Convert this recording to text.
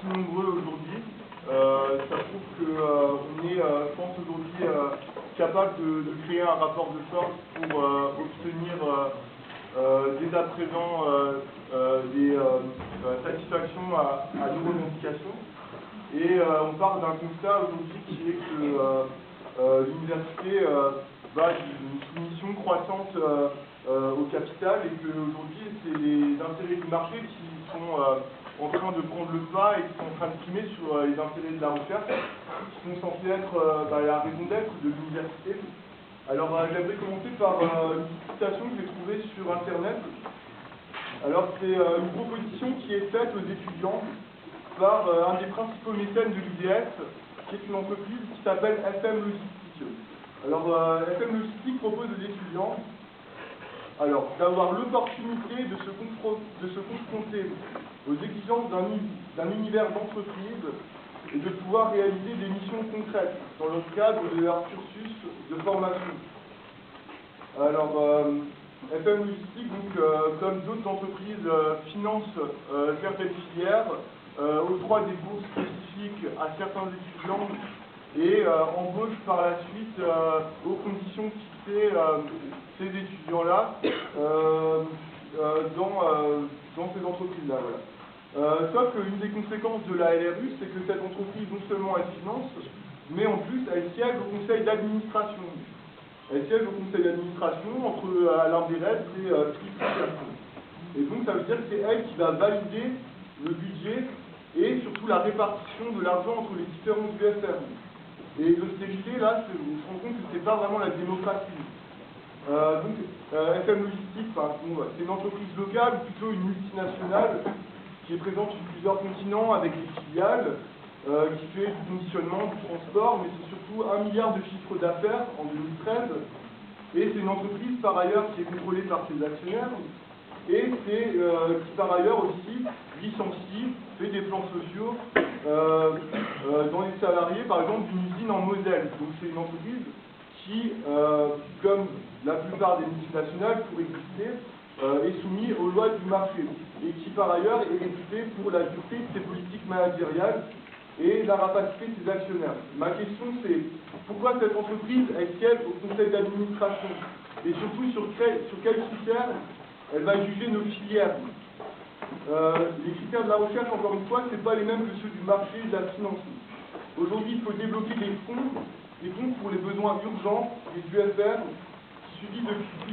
Nombreux aujourd'hui. Ça prouve qu'on est, je pense, aujourd'hui capable de créer un rapport de force pour obtenir dès à présent des satisfactions à nos revendications. Et on part d'un constat aujourd'hui qui est que l'université va d'une soumission croissante au capital et qu'aujourd'hui c'est les intérêts du marché qui sont en train de prendre le pas et qui sont en train de primer sur les intérêts de la recherche, qui sont censés être la raison d'être de l'université. Alors j'aimerais commencer par une petite citation que j'ai trouvée sur Internet. Alors c'est une proposition qui est faite aux étudiants par un des principaux mécènes de l'UDS, qui est une entreprise qui s'appelle FM Logistique. Alors FM Logistique propose aux étudiants d'avoir l'opportunité de se confronter aux exigences d'un univers d'entreprise et de pouvoir réaliser des missions concrètes dans le cadre de leur cursus de formation. Alors, FM Logistique, donc, comme d'autres entreprises, finance certaines filières, octroie des bourses spécifiques à certains étudiants et embauche par la suite aux conditions fixées ces étudiants-là dans ces entreprises-là. Voilà. Sauf qu'une des conséquences de la LRU, c'est que cette entreprise, non seulement elle finance, mais en plus elle siège au conseil d'administration. Elle siège au conseil d'administration entre Alain Bérez et Philippe Pierson. Et donc ça veut dire que c'est elle qui va valider le budget et surtout la répartition de l'argent entre les différents UFR. Et l'austérité, là, on se rend compte que c'est pas vraiment la démocratie. FM Logistique, c'est une entreprise locale, ou plutôt une multinationale, qui est présente sur plusieurs continents avec des filiales, qui fait du conditionnement, du transport, mais c'est surtout 1 milliard de chiffre d'affaires en 2013. Et c'est une entreprise, par ailleurs, qui est contrôlée par ses actionnaires, et c'est qui, par ailleurs, aussi licencie, fait des plans sociaux dans les salariés, par exemple, d'une usine en Moselle. Donc c'est une entreprise qui, comme la plupart des multinationales, pour exister, est soumise aux lois du marché et qui, par ailleurs, est réputée pour la dureté de ses politiques managériales et la rapacité de ses actionnaires. Ma question, c'est pourquoi cette entreprise est siège au conseil d'administration et surtout sur quels critères elle va juger nos filières. Les critères de la recherche, encore une fois, ce n'est pas les mêmes que ceux du marché et de la finance. Aujourd'hui, il faut débloquer des fonds pour les besoins urgents des UFR qui subissent depuis